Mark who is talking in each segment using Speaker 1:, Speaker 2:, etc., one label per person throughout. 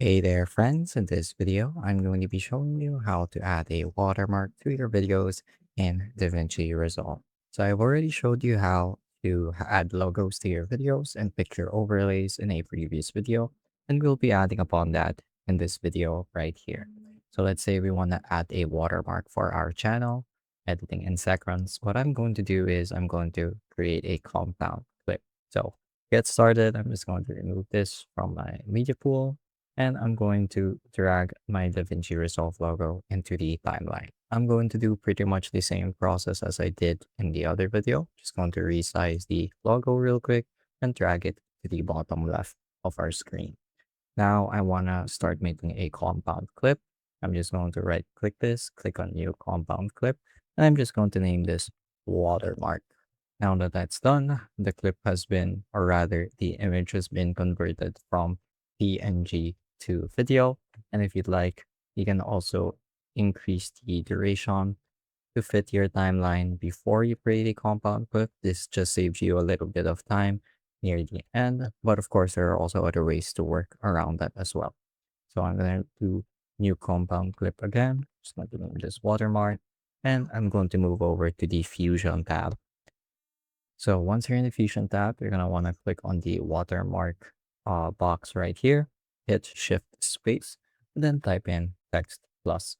Speaker 1: Hey there friends, in this video I'm going to be showing you how to add a watermark to your videos in DaVinci Resolve. So I've already showed you how to add logos to your videos and picture overlays in a previous video, and we'll be adding upon that in this video right here. So let's say we want to add a watermark for our channel, editing in seconds. What I'm going to do is I'm going to create a compound clip. So get started, I'm just going to remove this from my media pool and I'm going to drag my DaVinci Resolve logo into the timeline. I'm going to do pretty much the same process as I did in the other video. Just going to resize the logo real quick and drag it to the bottom left of our screen. Now I want to start making a compound clip. I'm just going to right click this, click on new compound clip, and I'm just going to name this watermark. Now that that's done, the clip has been, or rather the image has been converted from PNG to video. And if you'd like, you can also increase the duration to fit your timeline before you create a compound clip. This just saves you a little bit of time near the end. But of course, there are also other ways to work around that as well. So I'm going to do new compound clip again. Just going to name this watermark. And I'm going to move over to the Fusion tab. So once you're in the Fusion tab, you're going to want to click on the watermark box right here, hit Shift space, and then type in text plus.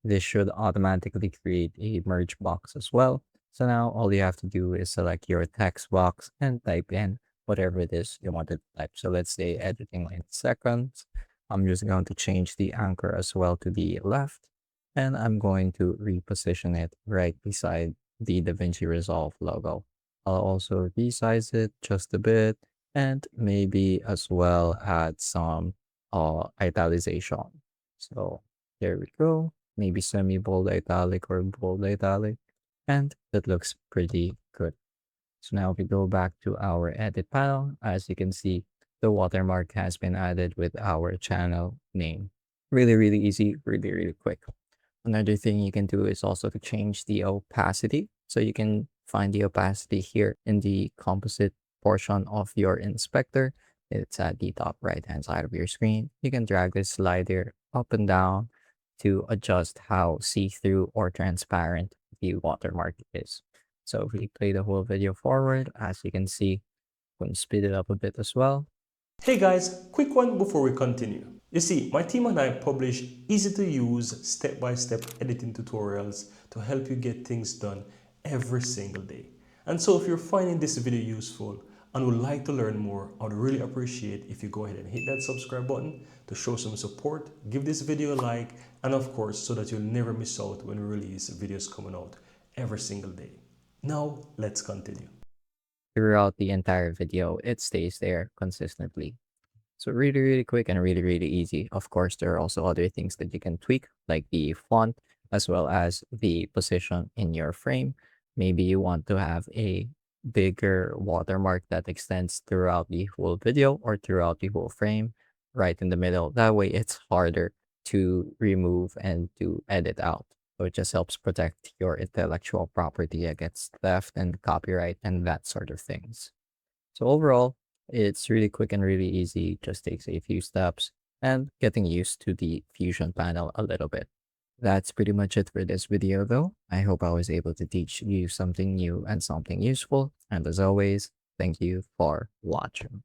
Speaker 1: This should automatically create a merge box as well. So now all you have to do is select your text box and type in whatever it is you want to type. So let's say editing in seconds. I'm just going to change the anchor as well to the left, and I'm going to reposition it right beside the DaVinci Resolve logo. I'll also resize it just a bit and maybe as well add some italicization. So there we go. Maybe semi-bold italic or bold italic. And that looks pretty good. So now we go back to our edit panel. As you can see, the watermark has been added with our channel name. Really, really easy, really, really quick. Another thing you can do is also to change the opacity. So you can find the opacity here in the composite portion of your inspector. It's at the top right hand side of your screen. You can drag this slider up and down to adjust how see-through or transparent the watermark is. So if we play the whole video forward, as you can see, I'm going to speed it up a bit as well.
Speaker 2: Hey guys, quick one before we continue. You see, my team and I publish easy to use step-by-step editing tutorials to help you get things done every single day. And so if you're finding this video useful and would like to learn more, I would really appreciate if you go ahead and hit that subscribe button to show some support, give this video a like, and of course, so that you'll never miss out when we release videos coming out every single day. Now, let's continue.
Speaker 1: Throughout the entire video, it stays there consistently. So really, really quick and really, really easy. Of course, there are also other things that you can tweak, like the font, as well as the position in your frame. Maybe you want to have a bigger watermark that extends throughout the whole video or throughout the whole frame, right in the middle. That way, it's harder to remove and to edit out. So it just helps protect your intellectual property against theft and copyright and that sort of things. So overall, it's really quick and really easy, just takes a few steps and getting used to the Fusion panel a little bit. That's pretty much it for this video though. I hope I was able to teach you something new and something useful. And as always, thank you for watching.